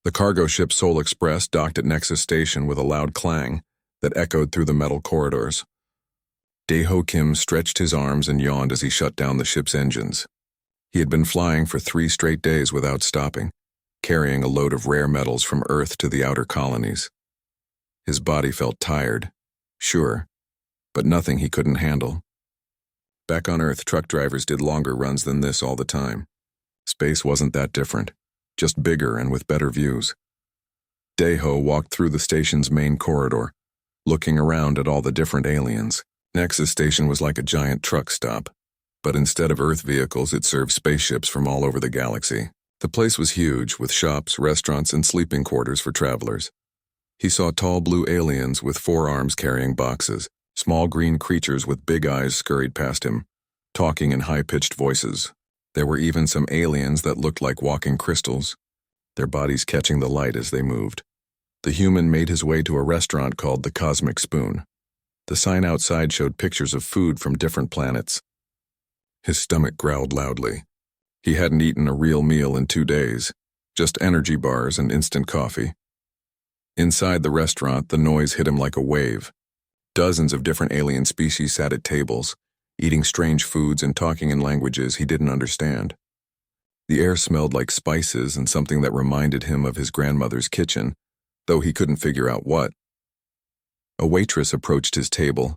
The cargo ship Seoul Express docked at Nexus Station with a loud clang that echoed through the metal corridors. Dae-ho Kim stretched his arms and yawned as he shut down the ship's engines. He had been flying for 3 straight days without stopping, carrying a load of rare metals from Earth to the outer colonies. His body felt tired, sure, but nothing he couldn't handle. Back on Earth, truck drivers did longer runs than this all the time. Space wasn't that different, just bigger and with better views. Dae-ho walked through the station's main corridor, looking around at all the different aliens. Nexus Station was like a giant truck stop, but instead of Earth vehicles, it served spaceships from all over the galaxy. The place was huge, with shops, restaurants, and sleeping quarters for travelers. He saw tall blue aliens with 4 arms carrying boxes. Small green creatures with big eyes scurried past him, talking in high-pitched voices. There were even some aliens that looked like walking crystals, their bodies catching the light as they moved. The human made his way to a restaurant called the Cosmic Spoon. The sign outside showed pictures of food from different planets. His stomach growled loudly. He hadn't eaten a real meal in 2 days, just energy bars and instant coffee. Inside the restaurant, the noise hit him like a wave. Dozens of different alien species sat at tables, eating strange foods and talking in languages he didn't understand. The air smelled like spices and something that reminded him of his grandmother's kitchen, though he couldn't figure out what. A waitress approached his table.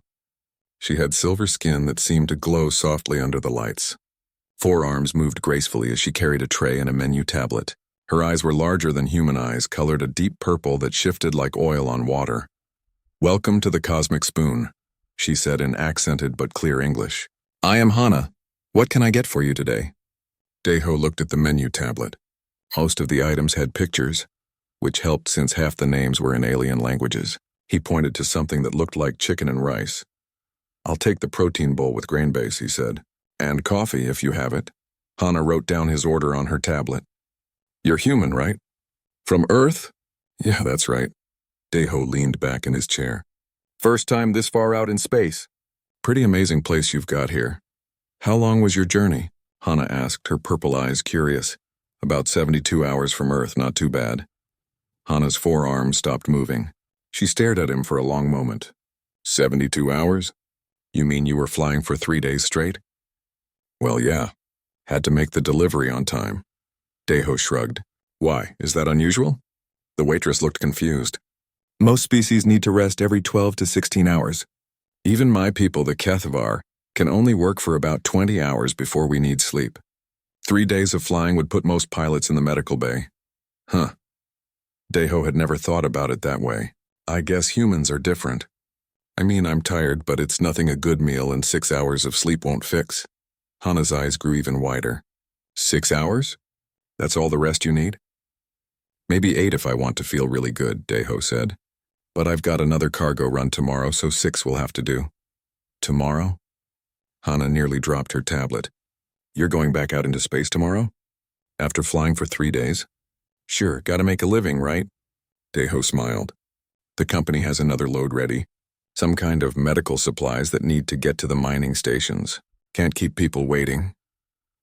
She had silver skin that seemed to glow softly under the lights. 4 arms moved gracefully as she carried a tray and a menu tablet. Her eyes were larger than human eyes, colored a deep purple that shifted like oil on water. "Welcome to the Cosmic Spoon," she said in accented but clear English. "I am Hana. What can I get for you today?" Dae-ho looked at the menu tablet. Most of the items had pictures, which helped since half the names were in alien languages. He pointed to something that looked like chicken and rice. "I'll take the protein bowl with grain base," he said. "And coffee, if you have it." Hana wrote down his order on her tablet. "You're human, right? From Earth?" "Yeah, that's right." Dae-ho leaned back in his chair. "First time this far out in space. Pretty amazing place you've got here. How long was your journey?" Hana asked, her purple eyes curious. "About 72 hours from Earth, not too bad." Hana's 4 arms stopped moving. She stared at him for a long moment. 72 hours? You mean you were flying for 3 days straight?" "Well, yeah. Had to make the delivery on time." Dae-ho shrugged. "Why, is that unusual?" The waitress looked confused. "Most species need to rest every 12 to 16 hours. Even my people, the Kethavar, can only work for about 20 hours before we need sleep. 3 days of flying would put most pilots in the medical bay." Huh. Dae-ho had never thought about it that way. "I guess humans are different. I mean, I'm tired, but it's nothing a good meal and 6 hours of sleep won't fix." Hana's eyes grew even wider. 6 hours? That's all the rest you need?" "Maybe 8 if I want to feel really good," Dae-ho said. "But I've got another cargo run tomorrow, so 6 will have to do." "Tomorrow?" Hana nearly dropped her tablet. "You're going back out into space tomorrow? After flying for 3 days?" "Sure, gotta make a living, right?" Dae-ho smiled. "The company has another load ready. Some kind of medical supplies that need to get to the mining stations. Can't keep people waiting."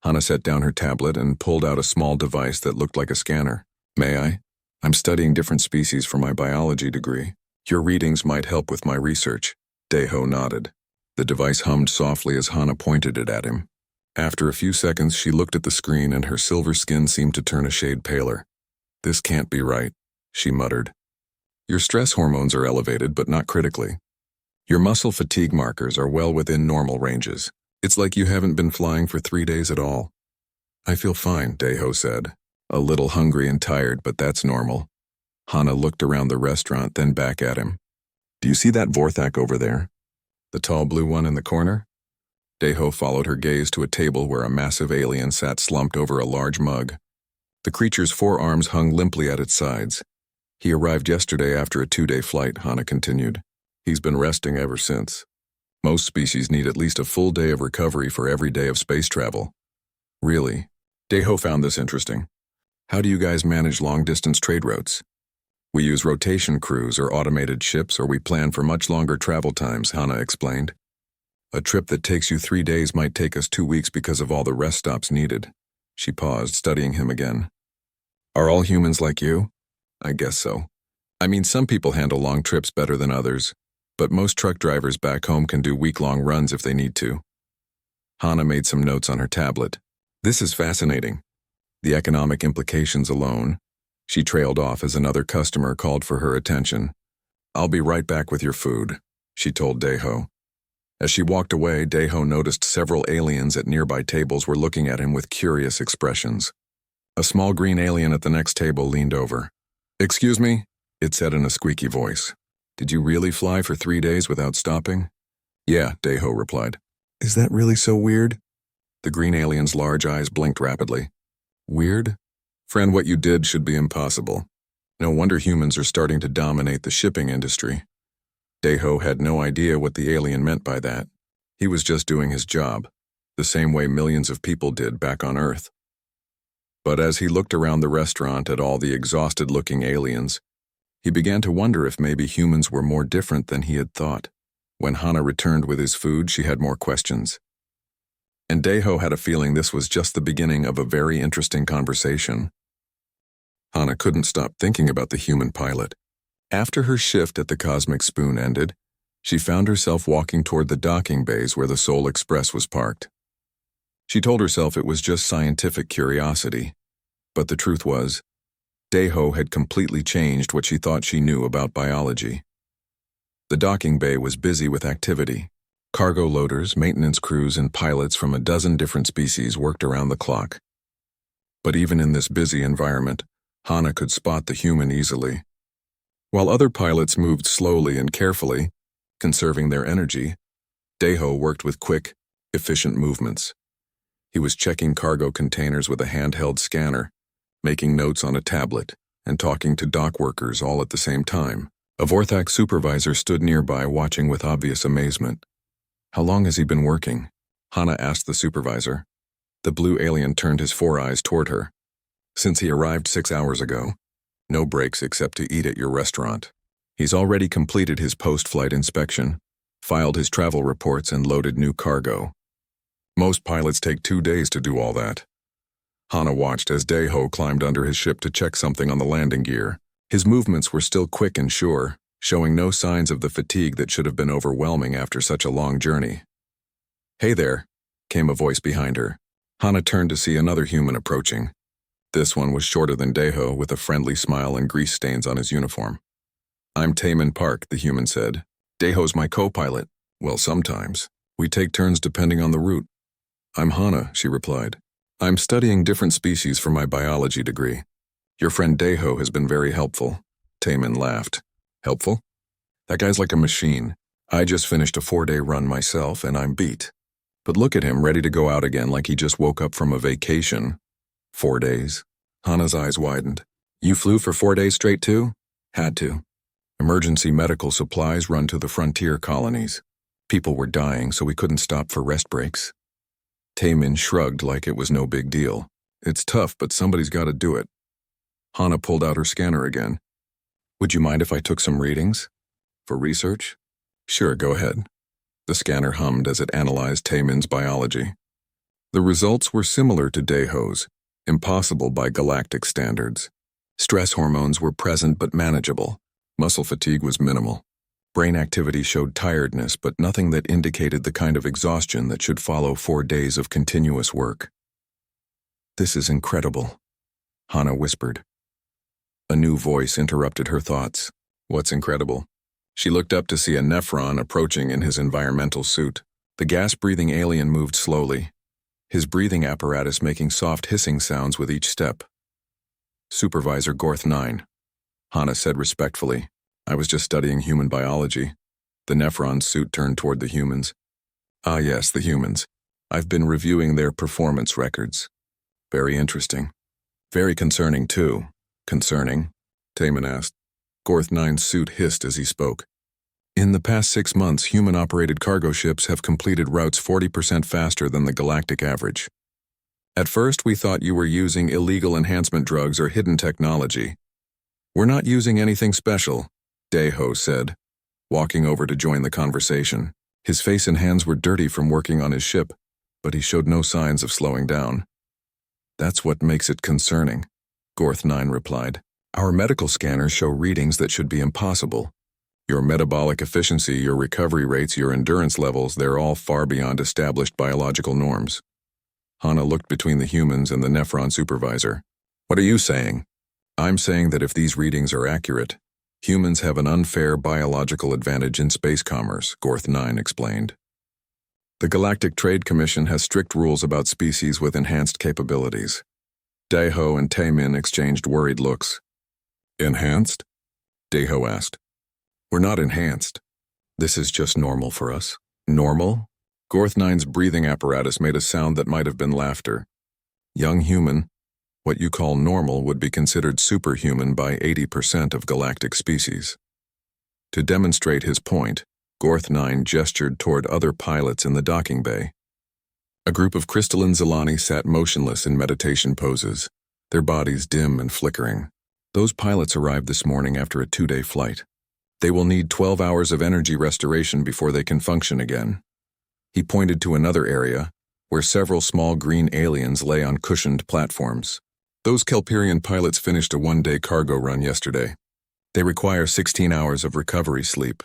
Hana set down her tablet and pulled out a small device that looked like a scanner. "May I? I'm studying different species for my biology degree. Your readings might help with my research." Dae-ho nodded. The device hummed softly as Hana pointed it at him. After a few seconds, she looked at the screen and her silver skin seemed to turn a shade paler. "This can't be right," she muttered. "Your stress hormones are elevated, but not critically. Your muscle fatigue markers are well within normal ranges. It's like you haven't been flying for 3 days at all." "I feel fine," Dae-ho said. "A little hungry and tired, but that's normal." Hana looked around the restaurant, then back at him. "Do you see that Vorthak over there? The tall blue one in the corner?" Dae-ho followed her gaze to a table where a massive alien sat slumped over a large mug. The creature's 4 arms hung limply at its sides. "He arrived yesterday after a 2-day flight," Hana continued. "He's been resting ever since. Most species need at least a full day of recovery for every day of space travel." "Really?" Dae-ho found this interesting. "How do you guys manage long-distance trade routes?" "We use rotation crews or automated ships, or we plan for much longer travel times," Hana explained. "A trip that takes you 3 days might take us 2 weeks because of all the rest stops needed." She paused, studying him again. "Are all humans like you? I guess so. I mean, some people handle long trips better than others, but most truck drivers back home can do week-long runs if they need to. Hana made some notes on her tablet. This is fascinating. The economic implications alone. She trailed off as another customer called for her attention. "I'll be right back with your food," she told Daeho. As she walked away, Daeho noticed several aliens at nearby tables were looking at him with curious expressions. A small green alien at the next table leaned over. "Excuse me?" it said in a squeaky voice. "Did you really fly for 3 days without stopping?" "Yeah," Daeho replied. "Is that really so weird?" The green alien's large eyes blinked rapidly. "Weird? Friend, what you did should be impossible. No wonder humans are starting to dominate the shipping industry." Daeho had no idea what the alien meant by that. He was just doing his job, the same way millions of people did back on Earth. But as he looked around the restaurant at all the exhausted-looking aliens, he began to wonder if maybe humans were more different than he had thought. When Hana returned with his food, she had more questions. And Daeho had a feeling this was just the beginning of a very interesting conversation. Hana couldn't stop thinking about the human pilot. After her shift at the Cosmic Spoon ended, she found herself walking toward the docking bays where the Seoul Express was parked. She told herself it was just scientific curiosity, but the truth was, Daeho had completely changed what she thought she knew about biology. The docking bay was busy with activity. Cargo loaders, maintenance crews, and pilots from a dozen different species worked around the clock. But even in this busy environment, Hana could spot the human easily. While other pilots moved slowly and carefully, conserving their energy, Daeho worked with quick, efficient movements. He was checking cargo containers with a handheld scanner, making notes on a tablet, and talking to dock workers all at the same time. A Vorthak supervisor stood nearby watching with obvious amazement. "How long has he been working?" Hana asked the supervisor. The blue alien turned his 4 eyes toward her. "Since he arrived 6 hours ago. No breaks except to eat at your restaurant. He's already completed his post-flight inspection, filed his travel reports, and loaded new cargo. Most pilots take 2 days to do all that." Hana watched as Daeho climbed under his ship to check something on the landing gear. His movements were still quick and sure, showing no signs of the fatigue that should have been overwhelming after such a long journey. "Hey there," came a voice behind her. Hana turned to see another human approaching. This one was shorter than Daeho, with a friendly smile and grease stains on his uniform. "I'm Taemin Park," the human said. "Daeho's my co-pilot. Well, sometimes. We take turns depending on the route." "I'm Hana," she replied. "I'm studying different species for my biology degree. Your friend Daeho has been very helpful." Taemin laughed. "Helpful? That guy's like a machine. I just finished a 4-day run myself, and I'm beat. But look at him, ready to go out again like he just woke up from a vacation." 4 days? Hana's eyes widened. "You flew for 4 days straight too?" "Had to. Emergency medical supplies run to the frontier colonies. People were dying, so we couldn't stop for rest breaks." Taemin shrugged like it was no big deal. "It's tough, but somebody's got to do it." Hana pulled out her scanner again. "Would you mind if I took some readings? For research?" "Sure, go ahead." The scanner hummed as it analyzed Taemin's biology. The results were similar to Daeho's, impossible by galactic standards. Stress hormones were present but manageable. Muscle fatigue was minimal. Brain activity showed tiredness, but nothing that indicated the kind of exhaustion that should follow 4 days of continuous work. "This is incredible," Hana whispered. A new voice interrupted her thoughts. "What's incredible?" She looked up to see a Nephron approaching in his environmental suit. The gas-breathing alien moved slowly, his breathing apparatus making soft hissing sounds with each step. "Supervisor Gorth 9, Hana said respectfully. "I was just studying human biology." The Nephron's suit turned toward the humans. "Ah yes, the humans. I've been reviewing their performance records. Very interesting. Very concerning too." "Concerning?" Taemin asked. Gorth 9's suit hissed as he spoke. "In the past 6 months, human-operated cargo ships have completed routes 40% faster than the galactic average. At first, we thought you were using illegal enhancement drugs or hidden technology. We're not using anything special," Daeho said, walking over to join the conversation. His face and hands were dirty from working on his ship, but he showed no signs of slowing down. "That's what makes it concerning," Gorth 9 replied. Our medical scanners show readings that should be impossible. Your metabolic efficiency, your recovery rates, your endurance levels, they're all far beyond established biological norms. Hana looked between the humans and the Nephron supervisor. What are you saying? I'm saying that if these readings are accurate, humans have an unfair biological advantage in space commerce, Gorth 9 explained. The Galactic Trade Commission has strict rules about species with enhanced capabilities. Daeho and Taemin exchanged worried looks. Enhanced? Daeho asked. We're not enhanced. This is just normal for us. Normal? Gorth 9's breathing apparatus made a sound that might have been laughter. Young human, what you call normal would be considered superhuman by 80% of galactic species. To demonstrate his point, Gorth 9 gestured toward other pilots in the docking bay. A group of crystalline Zilani sat motionless in meditation poses, their bodies dim and flickering. Those pilots arrived this morning after a 2-day flight. They will need 12 hours of energy restoration before they can function again. He pointed to another area, where several small green aliens lay on cushioned platforms. Those Kelperian pilots finished a 1-day cargo run yesterday. They require 16 hours of recovery sleep.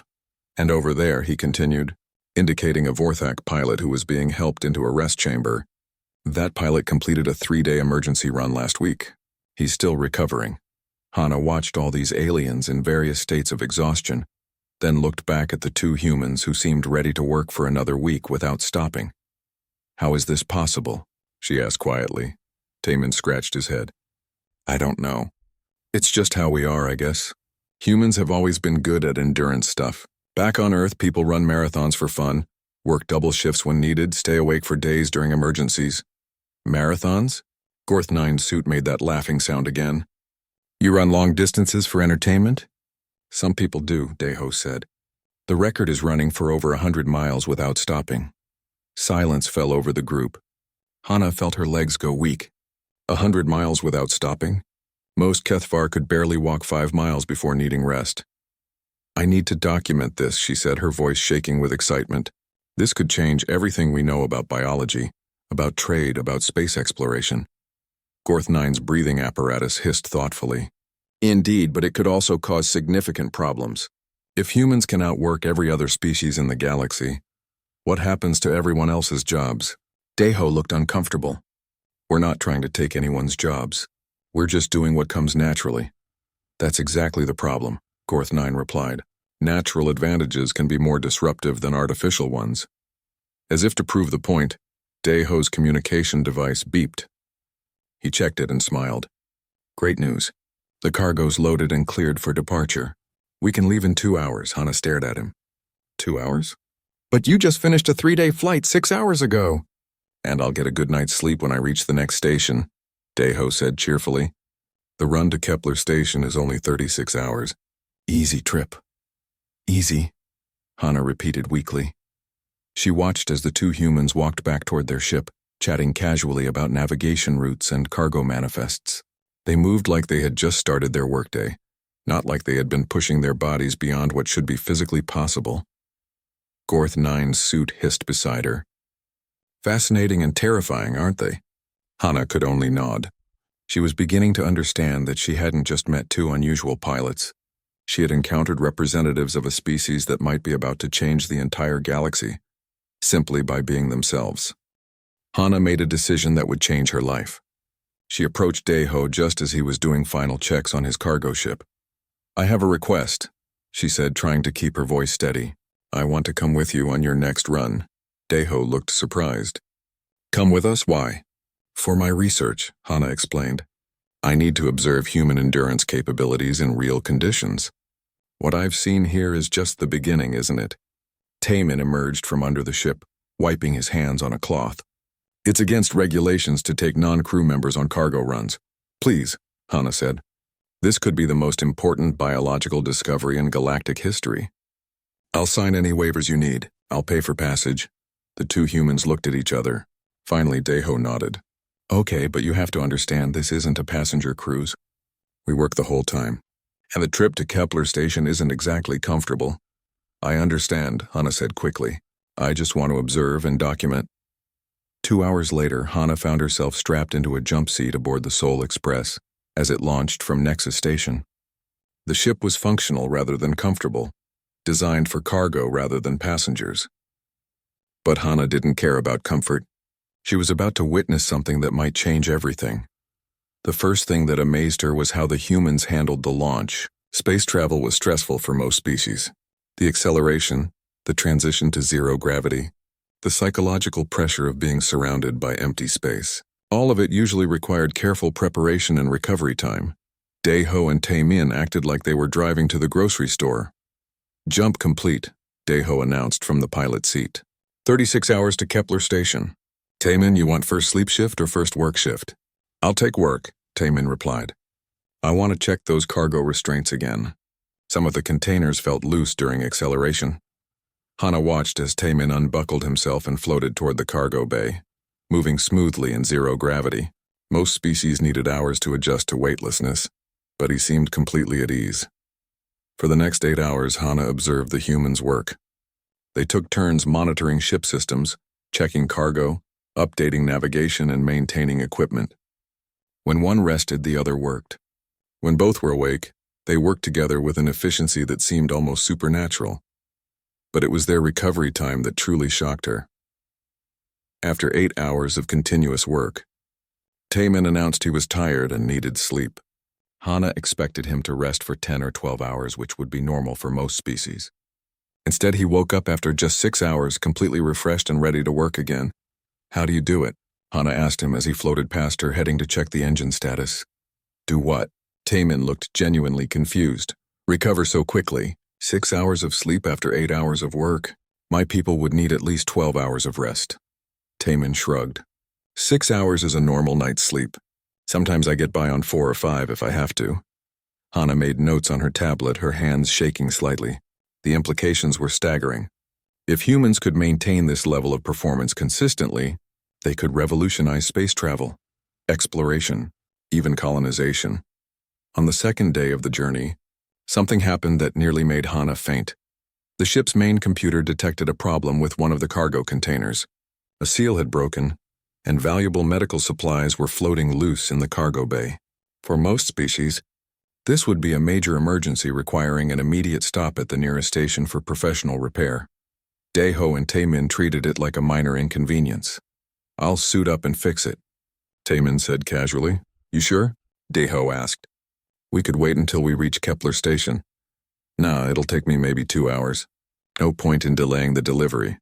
And over there, he continued, indicating a Vorthak pilot who was being helped into a rest chamber. That pilot completed a 3-day emergency run last week. He's still recovering. Hana watched all these aliens in various states of exhaustion, then looked back at the 2 humans who seemed ready to work for another week without stopping. How is this possible? She asked quietly. Taemin scratched his head. I don't know. It's just how we are, I guess. Humans have always been good at endurance stuff. Back on Earth, people run marathons for fun, work double shifts when needed, stay awake for days during emergencies. Marathons? Gorth 9's suit made that laughing sound again. You run long distances for entertainment? Some people do, Daeho said. The record is running for over 100 miles without stopping. Silence fell over the group. Hana felt her legs go weak. 100 miles without stopping? Most Kethvar could barely walk 5 miles before needing rest. I need to document this, she said, her voice shaking with excitement. This could change everything we know about biology, about trade, about space exploration. Gorth 9's breathing apparatus hissed thoughtfully. Indeed, but it could also cause significant problems. If humans can outwork every other species in the galaxy, what happens to everyone else's jobs? Daeho looked uncomfortable. We're not trying to take anyone's jobs. We're just doing what comes naturally. That's exactly the problem, Gorth 9 replied. Natural advantages can be more disruptive than artificial ones. As if to prove the point, Daeho's communication device beeped. He checked it and smiled. Great news. The cargo's loaded and cleared for departure. We can leave in 2 hours, Hana stared at him. 2 hours? But you just finished a 3-day flight 6 hours ago. And I'll get a good night's sleep when I reach the next station, Daeho said cheerfully. The run to Kepler Station is only 36 hours. Easy trip. Easy, Hana repeated weakly. She watched as the 2 humans walked back toward their ship, chatting casually about navigation routes and cargo manifests. They moved like they had just started their workday, not like they had been pushing their bodies beyond what should be physically possible. Gorth 9's suit hissed beside her. Fascinating and terrifying, aren't they? Hana could only nod. She was beginning to understand that she hadn't just met 2 unusual pilots. She had encountered representatives of a species that might be about to change the entire galaxy, simply by being themselves. Hana made a decision that would change her life. She approached Daeho just as he was doing final checks on his cargo ship. I have a request, she said, trying to keep her voice steady. I want to come with you on your next run. Daeho looked surprised. Come with us? Why? For my research, Hana explained. I need to observe human endurance capabilities in real conditions. What I've seen here is just the beginning, isn't it? Taemin emerged from under the ship, wiping his hands on a cloth. It's against regulations to take non-crew members on cargo runs. Please, Hana said. This could be the most important biological discovery in galactic history. I'll sign any waivers you need. I'll pay for passage. The 2 humans looked at each other. Finally, Daeho nodded. Okay, but you have to understand this isn't a passenger cruise. We work the whole time. And the trip to Kepler Station isn't exactly comfortable. I understand, Hana said quickly. I just want to observe and document. 2 hours later, Hana found herself strapped into a jump seat aboard the Seoul Express. as it launched from Nexus Station. The ship was functional rather than comfortable, designed for cargo rather than passengers. But Hana didn't care about comfort. She was about to witness something that might change everything. The first thing that amazed her was how the humans handled the launch. Space travel was stressful for most species. The acceleration, the transition to zero gravity, the psychological pressure of being surrounded by empty space. All of it usually required careful preparation and recovery time. Daeho and Taemin acted like they were driving to the grocery store. Jump complete, Daeho announced from the pilot seat. 36 hours to Kepler Station. Taemin, you want first sleep shift or first work shift? I'll take work, Taemin replied. I want to check those cargo restraints again. Some of the containers felt loose during acceleration. Hana watched as Taemin unbuckled himself and floated toward the cargo bay, moving smoothly in zero gravity. Most species needed hours to adjust to weightlessness, but he seemed completely at ease. For the next 8 hours, Hana observed the humans work. They took turns monitoring ship systems, checking cargo, updating navigation, and maintaining equipment. When one rested, the other worked. When both were awake, they worked together with an efficiency that seemed almost supernatural. But it was their recovery time that truly shocked her. After 8 hours of continuous work, Taemin announced he was tired and needed sleep. Hana expected him to rest for 10 or 12 hours, which would be normal for most species. Instead, he woke up after just 6 hours, completely refreshed and ready to work again. How do you do it? Hana asked him as he floated past her, heading to check the engine status. Do what? Taemin looked genuinely confused. Recover so quickly. 6 hours of sleep after 8 hours of work. My people would need at least 12 hours of rest. Taemin shrugged. 6 hours is a normal night's sleep. Sometimes I get by on 4 or 5 if I have to. Hana made notes on her tablet, her hands shaking slightly. The implications were staggering. If humans could maintain this level of performance consistently, they could revolutionize space travel, exploration, even colonization. On the second day of the journey, something happened that nearly made Hana faint. The ship's main computer detected a problem with one of the cargo containers. A seal had broken, and valuable medical supplies were floating loose in the cargo bay. For most species, this would be a major emergency requiring an immediate stop at the nearest station for professional repair. Daeho and Taemin treated it like a minor inconvenience. I'll suit up and fix it, Taemin said casually. You sure? Daeho asked. We could wait until we reach Kepler Station. Nah, it'll take me maybe 2 hours. No point in delaying the delivery.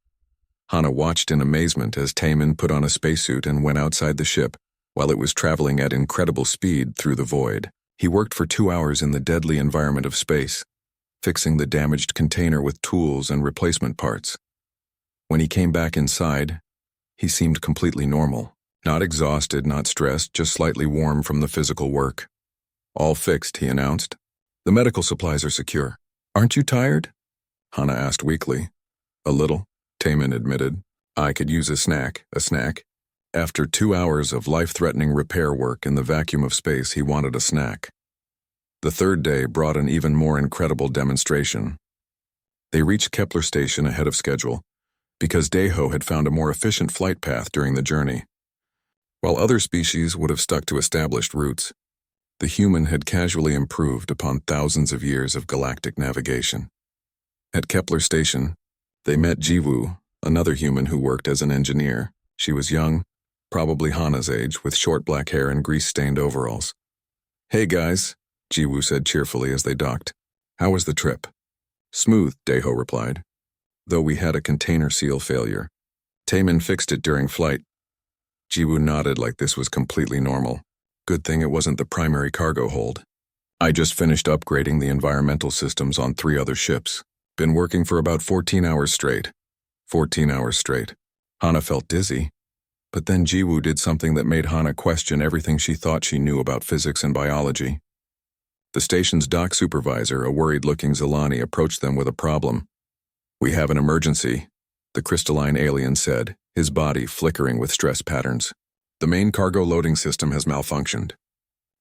Hana watched in amazement as Taemin put on a spacesuit and went outside the ship while it was traveling at incredible speed through the void. He worked for 2 hours in the deadly environment of space, fixing the damaged container with tools and replacement parts. When he came back inside, he seemed completely normal. Not exhausted, not stressed, just slightly warm from the physical work. All fixed, he announced. The medical supplies are secure. Aren't you tired? Hana asked weakly. A little, Taemin admitted. I could use a snack. After 2 hours of life-threatening repair work in the vacuum of space, he wanted a snack. The third day brought an even more incredible demonstration. They reached Kepler Station ahead of schedule, because Daeho had found a more efficient flight path during the journey. While other species would have stuck to established routes, the human had casually improved upon thousands of years of galactic navigation. At Kepler Station, they met Jiwoo, another human who worked as an engineer. She was young, probably Hana's age, with short black hair and grease-stained overalls. Hey guys, Jiwoo said cheerfully as they docked. How was the trip? Smooth, Daeho replied. Though we had a container seal failure. Taemin fixed it during flight. Jiwoo nodded like this was completely normal. Good thing it wasn't the primary cargo hold. I just finished upgrading the environmental systems on 3 other ships. Been working for about 14 hours straight. 14 hours straight. Hana felt dizzy. But then Jiwoo did something that made Hana question everything she thought she knew about physics and biology. The station's dock supervisor, a worried-looking Zilani, approached them with a problem. We have an emergency, the crystalline alien said, his body flickering with stress patterns. The main cargo loading system has malfunctioned.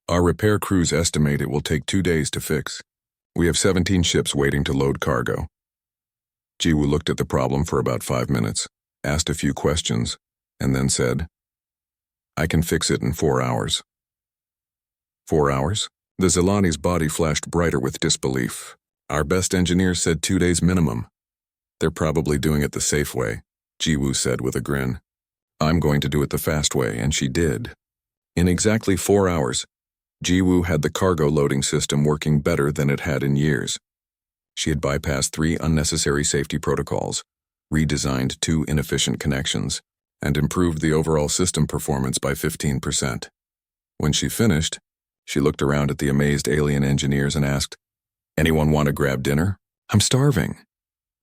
Our repair crews estimate it will take 2 days to fix. We have 17 ships waiting to load cargo. Jiwoo looked at the problem for about 5 minutes, asked a few questions, and then said, I can fix it in 4 hours. 4 hours? The Zilani's body flashed brighter with disbelief. Our best engineers said 2 days minimum. They're probably doing it the safe way, Jiwoo said with a grin. I'm going to do it the fast way, and she did. In exactly 4 hours, Jiwoo had the cargo loading system working better than it had in years. She had bypassed 3 unnecessary safety protocols, redesigned 2 inefficient connections, and improved the overall system performance by 15%. When she finished, she looked around at the amazed alien engineers and asked, "Anyone want to grab dinner? I'm starving."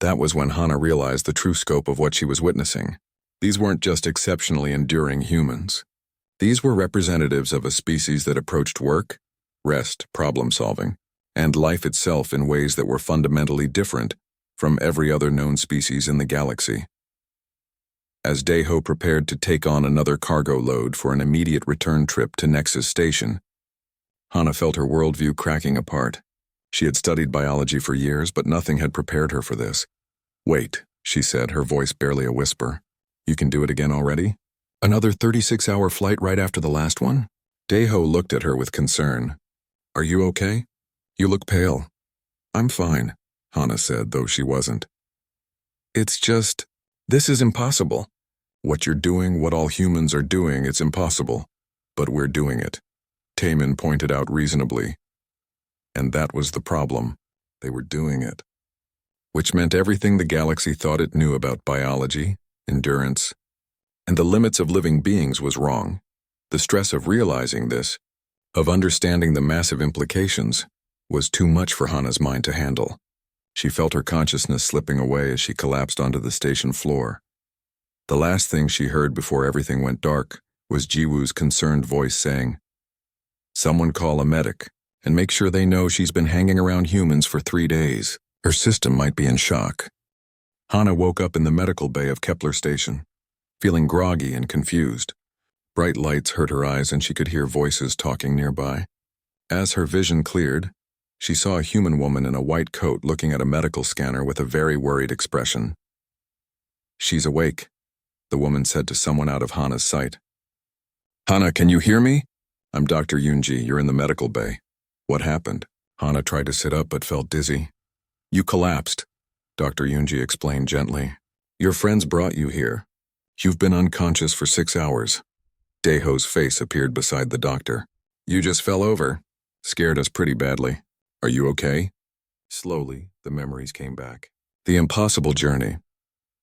That was when Hana realized the true scope of what she was witnessing. These weren't just exceptionally enduring humans. These were representatives of a species that approached work, rest, problem-solving, and life itself in ways that were fundamentally different from every other known species in the galaxy. As Daeho prepared to take on another cargo load for an immediate return trip to Nexus Station, Hana felt her worldview cracking apart. She had studied biology for years, but nothing had prepared her for this. "Wait," she said, her voice barely a whisper. "You can do it again already? Another 36-hour flight right after the last one?" Daeho looked at her with concern. "Are you okay? You look pale." "I'm fine," Hana said, though she wasn't. "It's just, this is impossible. What you're doing, what all humans are doing, it's impossible. But we're doing it," Taemin pointed out reasonably. And that was the problem. They were doing it. Which meant everything the galaxy thought it knew about biology, endurance, and the limits of living beings was wrong. The stress of realizing this, of understanding the massive implications, was too much for Hana's mind to handle. She felt her consciousness slipping away as she collapsed onto the station floor. The last thing she heard before everything went dark was Jiwoo's concerned voice saying, "Someone call a medic, and make sure they know she's been hanging around humans for 3 days. Her system might be in shock." Hana woke up in the medical bay of Kepler Station, feeling groggy and confused. Bright lights hurt her eyes and she could hear voices talking nearby. As her vision cleared, she saw a human woman in a white coat looking at a medical scanner with a very worried expression. "She's awake," the woman said to someone out of Hana's sight. "Hana, can you hear me? I'm Dr. Yoonji. You're in the medical bay." "What happened?" Hana tried to sit up but felt dizzy. "You collapsed," Dr. Yoonji explained gently. "Your friends brought you here. You've been unconscious for 6 hours. Daeho's face appeared beside the doctor. "You just fell over. Scared us pretty badly. Are you okay?" Slowly, the memories came back. The impossible journey.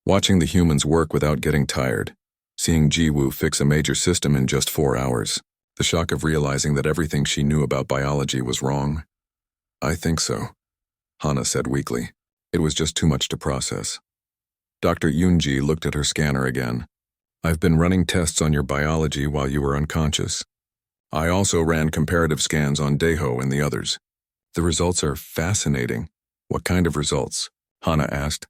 Watching the humans work without getting tired. Seeing Jiwoo fix a major system in just 4 hours. The shock of realizing that everything she knew about biology was wrong. "I think so," Hana said weakly. It was just too much to process. Dr. Yoonji looked at her scanner again. "I've been running tests on your biology while you were unconscious. I also ran comparative scans on Daeho and the others. The results are fascinating." "What kind of results?" Hana asked.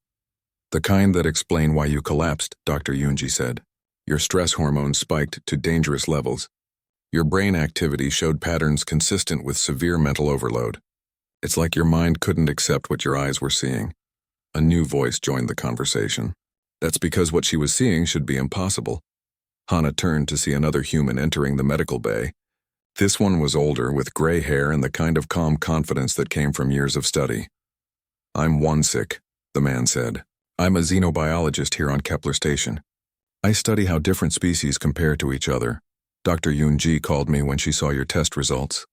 "The kind that explain why you collapsed," Dr. Yoonji said. "Your stress hormones spiked to dangerous levels. Your brain activity showed patterns consistent with severe mental overload. It's like your mind couldn't accept what your eyes were seeing." A new voice joined the conversation. "That's because what she was seeing should be impossible." Hana turned to see another human entering the medical bay. This one was older, with gray hair and the kind of calm confidence that came from years of study. "I'm Wonsik," the man said. "I'm a xenobiologist here on Kepler Station. I study how different species compare to each other. Dr. Yoonji called me when she saw your test results."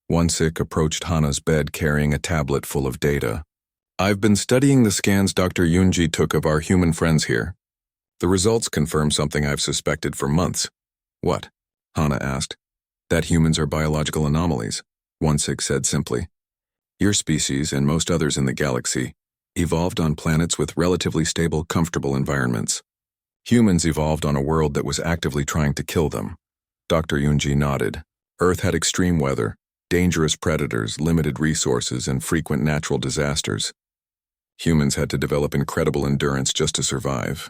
Wonsik approached Hana's bed carrying a tablet full of data. "I've been studying the scans Dr. Yoonji took of our human friends here. The results confirm something I've suspected for months." "What?" Hana asked. "That humans are biological anomalies," Wonsik said simply. "Your species, and most others in the galaxy, evolved on planets with relatively stable, comfortable environments. Humans evolved on a world that was actively trying to kill them." Dr. Yoonji nodded. "Earth had extreme weather, dangerous predators, limited resources, and frequent natural disasters. Humans had to develop incredible endurance just to survive."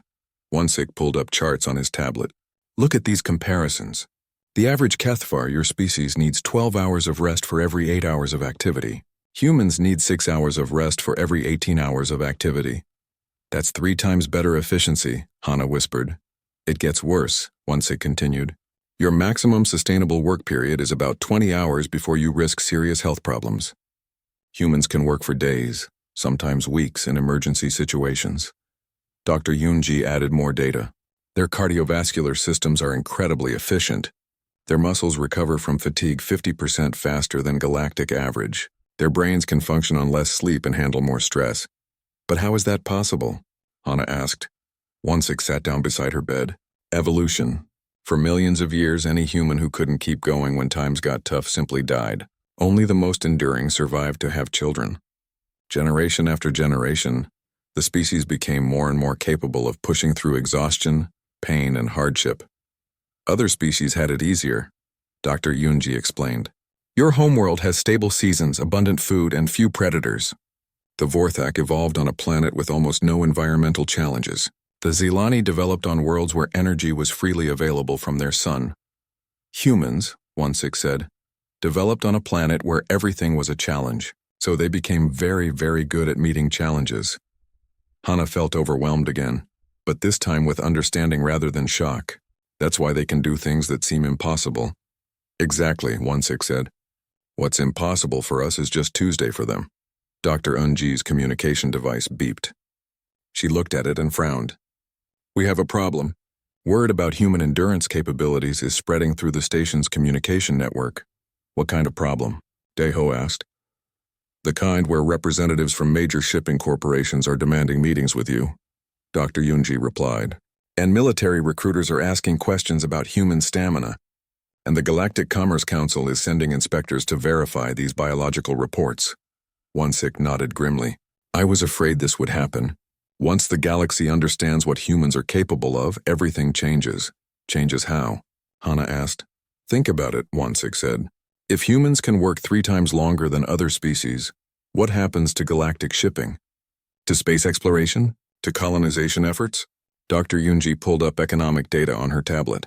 Wonsik pulled up charts on his tablet. "Look at these comparisons. The average Kethvar, your species, needs 12 hours of rest for every 8 hours of activity. Humans need 6 hours of rest for every 18 hours of activity. That's 3 times better efficiency," Hana whispered. "It gets worse," Wonsik continued. Your maximum sustainable work period is about 20 hours before you risk serious health problems. Humans can work for days, sometimes weeks in emergency situations. Dr. Yunji added more data. Their cardiovascular systems are incredibly efficient. Their muscles recover from fatigue 50% faster than galactic average. Their brains can function on less sleep and handle more stress. But how is that possible? Hana asked. Wonsik sat down beside her bed. Evolution. For millions of years, any human who couldn't keep going when times got tough simply died. Only the most enduring survived to have children. Generation after generation, the species became more and more capable of pushing through exhaustion, pain, and hardship. Other species had it easier, Dr. Yunji explained. Your homeworld has stable seasons, abundant food, and few predators. The Vorthak evolved on a planet with almost no environmental challenges. The Zilani developed on worlds where energy was freely available from their sun. Humans, Wonsik said, developed on a planet where everything was a challenge, so they became very, very good at meeting challenges. Hana felt overwhelmed again, but this time with understanding rather than shock. That's why they can do things that seem impossible. Exactly, Wonsik said. What's impossible for us is just Tuesday for them. Dr. Unji's communication device beeped. She looked at it and frowned. We have a problem. Word about human endurance capabilities is spreading through the station's communication network. What kind of problem? Deho asked. The kind where representatives from major shipping corporations are demanding meetings with you, Dr. Yunji replied. And military recruiters are asking questions about human stamina. And the Galactic Commerce Council is sending inspectors to verify these biological reports. Wonsik nodded grimly. I was afraid this would happen. Once the galaxy understands what humans are capable of, everything changes. Changes how? Hana asked. Think about it, Wonsik said. If humans can work 3 times longer than other species, what happens to galactic shipping? To space exploration? To colonization efforts? Dr. Yunji pulled up economic data on her tablet.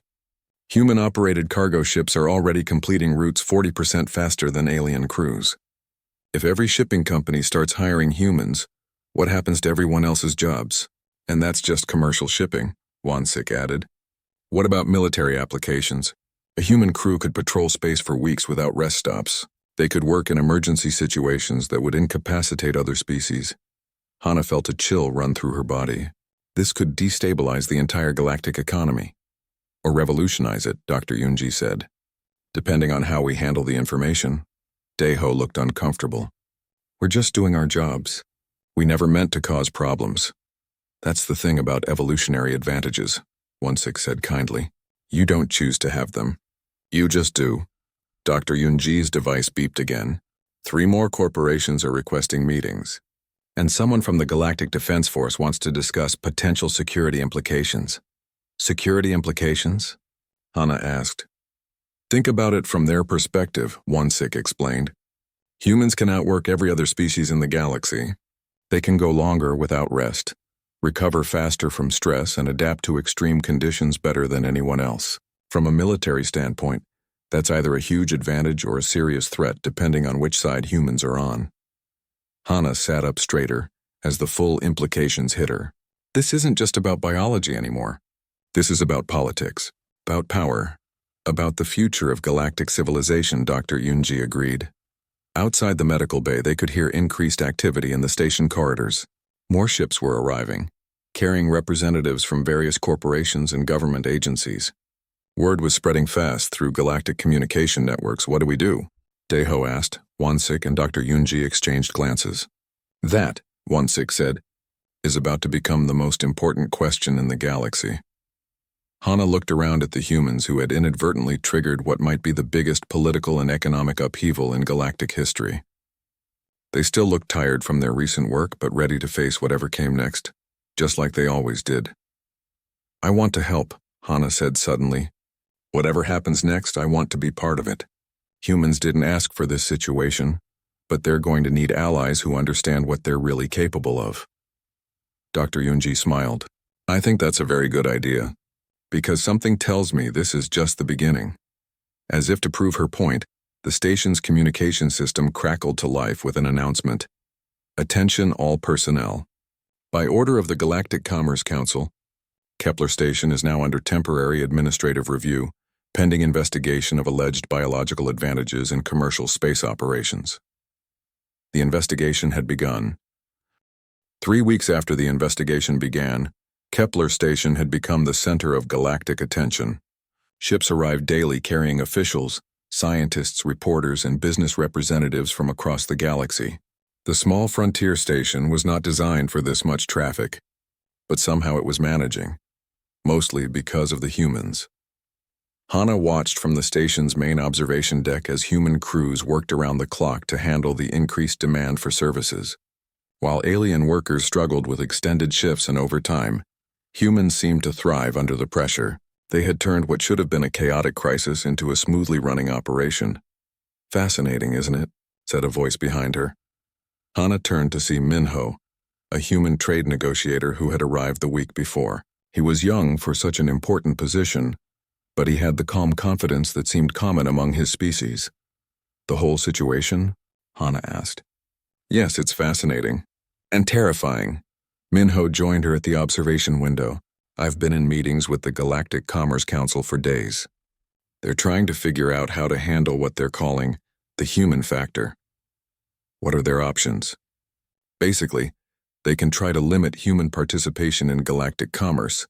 Human-operated cargo ships are already completing routes 40% faster than alien crews. If every shipping company starts hiring humans, what happens to everyone else's jobs? And that's just commercial shipping, Wonsik added. What about military applications? A human crew could patrol space for weeks without rest stops. They could work in emergency situations that would incapacitate other species. Hana felt a chill run through her body. This could destabilize the entire galactic economy. Or revolutionize it, Dr. Yunji said. Depending on how we handle the information. Deho looked uncomfortable. We're just doing our jobs. We never meant to cause problems. That's the thing about evolutionary advantages, Wonsik said kindly. You don't choose to have them. You just do. Dr. Yunji's device beeped again. 3 more corporations are requesting meetings. And someone from the Galactic Defense Force wants to discuss potential security implications. Security implications? Hana asked. Think about it from their perspective, Wonsik explained. Humans can outwork every other species in the galaxy. They can go longer without rest, recover faster from stress, and adapt to extreme conditions better than anyone else. From a military standpoint, that's either a huge advantage or a serious threat depending on which side humans are on. Hana sat up straighter as the full implications hit her. This isn't just about biology anymore. This is about politics, about power, about the future of galactic civilization, Dr. Yunji agreed. Outside the medical bay, they could hear increased activity in the station corridors. More ships were arriving, carrying representatives from various corporations and government agencies. Word was spreading fast through galactic communication networks. What do we do? Deho asked. Wonsik and Dr. Yunji exchanged glances. That, Wonsik said, is about to become the most important question in the galaxy. Hana looked around at the humans who had inadvertently triggered what might be the biggest political and economic upheaval in galactic history. They still looked tired from their recent work, but ready to face whatever came next, just like they always did. I want to help, Hana said suddenly. Whatever happens next, I want to be part of it. Humans didn't ask for this situation, but they're going to need allies who understand what they're really capable of. Dr. Yunji smiled. I think that's a very good idea, because something tells me this is just the beginning. As if to prove her point, the station's communication system crackled to life with an announcement. Attention all personnel. By order of the Galactic Commerce Council, Kepler Station is now under temporary administrative review. pending investigation of alleged biological advantages in commercial space operations. The investigation had begun. 3 weeks after the investigation began, Kepler Station had become the center of galactic attention. Ships arrived daily carrying officials, scientists, reporters, and business representatives from across the galaxy. The small frontier station was not designed for this much traffic, but somehow it was managing, mostly because of the humans. Hana watched from the station's main observation deck as human crews worked around the clock to handle the increased demand for services. While alien workers struggled with extended shifts and overtime, humans seemed to thrive under the pressure. They had turned what should have been a chaotic crisis into a smoothly running operation. "Fascinating, isn't it?" said a voice behind her. Hana turned to see Minho, a human trade negotiator who had arrived the week before. He was young for such an important position, but he had the calm confidence that seemed common among his species. "The whole situation?" Hana asked. "Yes, it's fascinating. And terrifying." Minho joined her at the observation window. "I've been in meetings with the Galactic Commerce Council for days. They're trying to figure out how to handle what they're calling the human factor." "What are their options?" "Basically, they can try to limit human participation in galactic commerce,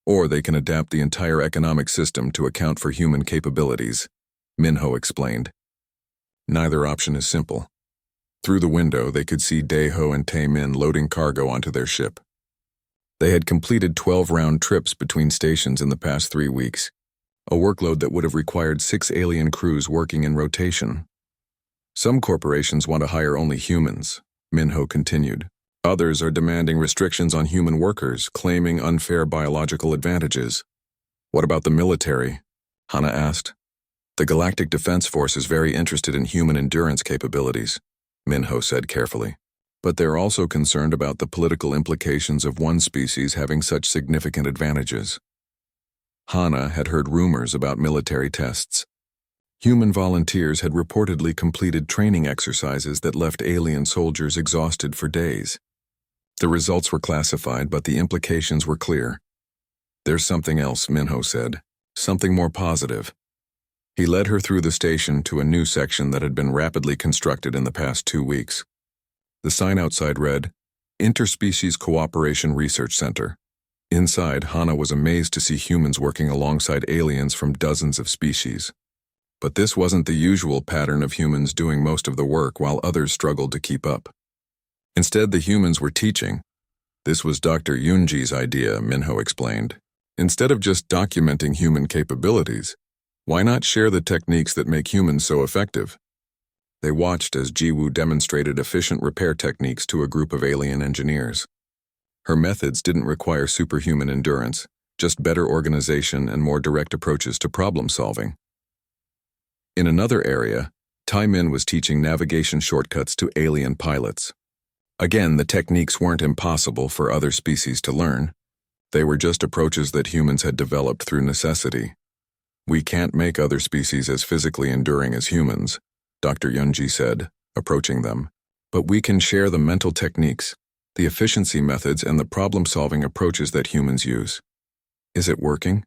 or they can adapt the entire economic system to account for human capabilities," Minho explained. "Neither option is simple." Through the window, they could see Daeho and Tae-min loading cargo onto their ship. They had completed 12 round trips between stations in the past 3 weeks, a workload that would have required 6 alien crews working in rotation. "Some corporations want to hire only humans," Minho continued. "Others are demanding restrictions on human workers, claiming unfair biological advantages." "What about the military?" Hana asked. "The Galactic Defense Force is very interested in human endurance capabilities," Minho said carefully. "But they're also concerned about the political implications of one species having such significant advantages." Hana had heard rumors about military tests. Human volunteers had reportedly completed training exercises that left alien soldiers exhausted for days. The results were classified, but the implications were clear. "There's something else," Minho said. "Something more positive." He led her through the station to a new section that had been rapidly constructed in the past 2 weeks. The sign outside read, "Interspecies Cooperation Research Center." Inside, Hana was amazed to see humans working alongside aliens from dozens of species. But this wasn't the usual pattern of humans doing most of the work while others struggled to keep up. Instead, the humans were teaching. "This was Dr. Yunji's idea," Minho explained. "Instead of just documenting human capabilities, why not share the techniques that make humans so effective?" They watched as Jiwoo demonstrated efficient repair techniques to a group of alien engineers. Her methods didn't require superhuman endurance, just better organization and more direct approaches to problem solving. In another area, Tae-min was teaching navigation shortcuts to alien pilots. Again, the techniques weren't impossible for other species to learn. They were just approaches that humans had developed through necessity. "We can't make other species as physically enduring as humans," Dr. Yunji said, approaching them. "But we can share the mental techniques, the efficiency methods, and the problem-solving approaches that humans use." "Is it working?"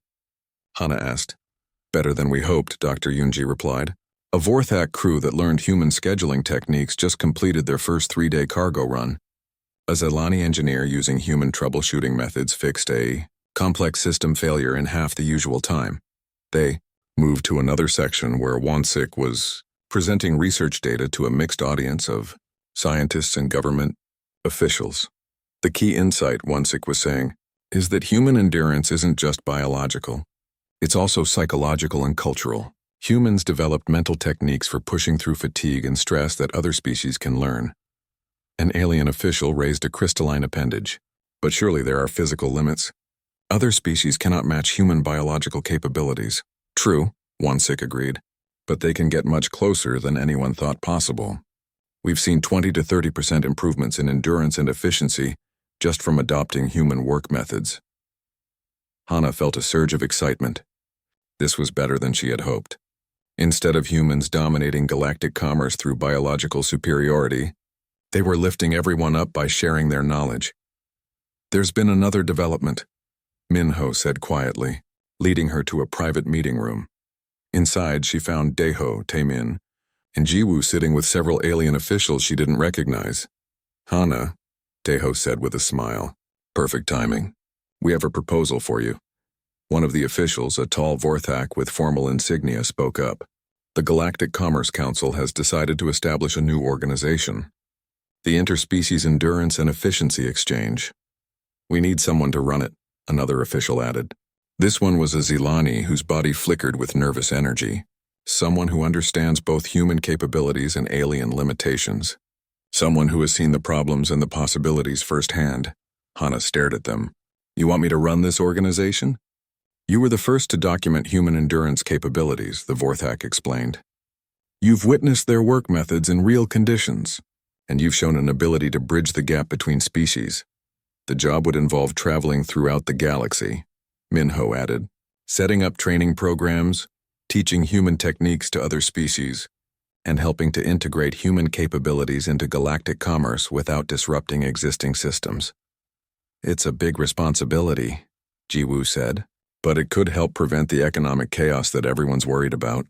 Hana asked. "Better than we hoped," Dr. Yunji replied. "A Vorthak crew that learned human scheduling techniques just completed their first 3-day cargo run. A Zelani engineer using human troubleshooting methods fixed a complex system failure in half the usual time." They moved to another section where Wansik was presenting research data to a mixed audience of scientists and government officials. "The key insight," Wansik was saying, "is that human endurance isn't just biological. It's also psychological and cultural. Humans developed mental techniques for pushing through fatigue and stress that other species can learn." An alien official raised a crystalline appendage. "But surely there are physical limits. Other species cannot match human biological capabilities." "True," Wansik agreed, "but they can get much closer than anyone thought possible. We've seen 20 to 30% improvements in endurance and efficiency just from adopting human work methods." Hana felt a surge of excitement. This was better than she had hoped. Instead of humans dominating galactic commerce through biological superiority, they were lifting everyone up by sharing their knowledge. "There's been another development," Minho said quietly, leading her to a private meeting room. Inside, she found Daeho, Taemin, and Jiwoo sitting with several alien officials she didn't recognize. "Hana," Daeho said with a smile. "Perfect timing. We have a proposal for you." One of the officials, a tall Vorthak with formal insignia, spoke up. "The Galactic Commerce Council has decided to establish a new organization, the Interspecies Endurance and Efficiency Exchange. We need someone to run it," another official added. This one was a Zilani whose body flickered with nervous energy, someone who understands both human capabilities and alien limitations. Someone who has seen the problems and the possibilities firsthand. Hana stared at them. "You want me to run this organization?" "You were the first to document human endurance capabilities," the Vorthak explained. "You've witnessed their work methods in real conditions, and you've shown an ability to bridge the gap between species. The job would involve traveling throughout the galaxy," Minho added, "setting up training programs, teaching human techniques to other species, and helping to integrate human capabilities into galactic commerce without disrupting existing systems." "It's a big responsibility," Jiwoo said, "but it could help prevent the economic chaos that everyone's worried about."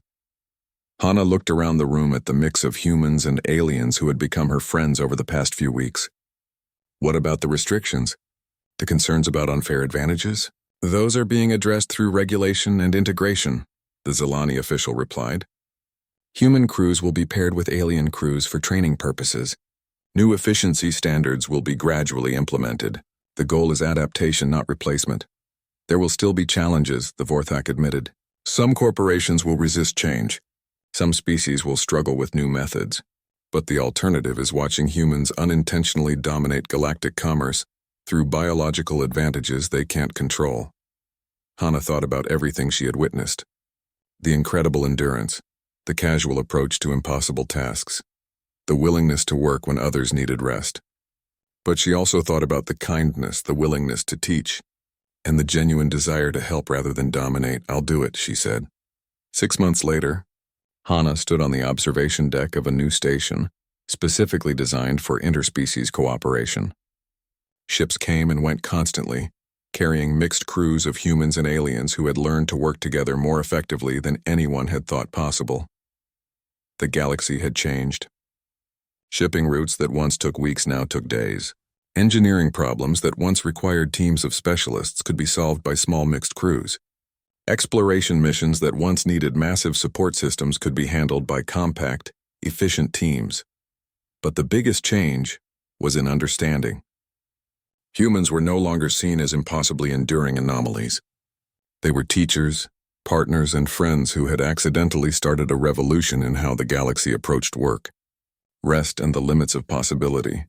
Hana looked around the room at the mix of humans and aliens who had become her friends over the past few weeks. "What about the restrictions? The concerns about unfair advantages?" "Those are being addressed through regulation and integration," the Zilani official replied. "Human crews will be paired with alien crews for training purposes. New efficiency standards will be gradually implemented. The goal is adaptation, not replacement. There will still be challenges," the Vorthak admitted. "Some corporations will resist change. Some species will struggle with new methods. But the alternative is watching humans unintentionally dominate galactic commerce through biological advantages they can't control." Hana thought about everything she had witnessed. The incredible endurance, the casual approach to impossible tasks, the willingness to work when others needed rest. But she also thought about the kindness, the willingness to teach, and the genuine desire to help rather than dominate. "I'll do it," she said. 6 months later, Hana stood on the observation deck of a new station, specifically designed for interspecies cooperation. Ships came and went constantly, carrying mixed crews of humans and aliens who had learned to work together more effectively than anyone had thought possible. The galaxy had changed. Shipping routes that once took weeks now took days. Engineering problems that once required teams of specialists could be solved by small mixed crews. Exploration missions that once needed massive support systems could be handled by compact, efficient teams. But the biggest change was in understanding. Humans were no longer seen as impossibly enduring anomalies. They were teachers, partners, and friends who had accidentally started a revolution in how the galaxy approached work, rest, and the limits of possibility.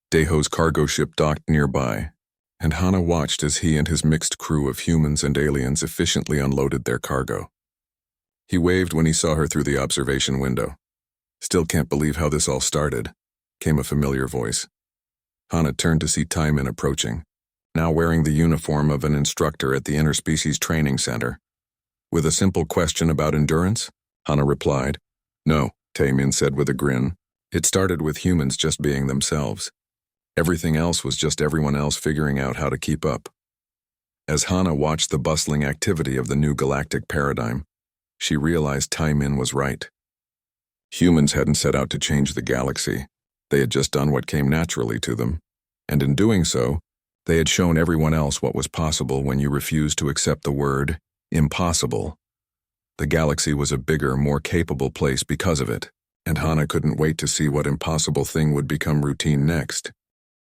Daeho's cargo ship docked nearby, and Hana watched as he and his mixed crew of humans and aliens efficiently unloaded their cargo. He waved when he saw her through the observation window. "Still can't believe how this all started," came a familiar voice. Hana turned to see Taemin approaching, now wearing the uniform of an instructor at the Interspecies Training Center. With a simple question about endurance, Hana replied. "No," Taemin said with a grin. "It started with humans just being themselves. Everything else was just everyone else figuring out how to keep up." As Hana watched the bustling activity of the new galactic paradigm, she realized Taemin was right. Humans hadn't set out to change the galaxy. They had just done what came naturally to them. And in doing so, they had shown everyone else what was possible when you refused to accept the word impossible. The galaxy was a bigger, more capable place because of it, and Hana couldn't wait to see what impossible thing would become routine next.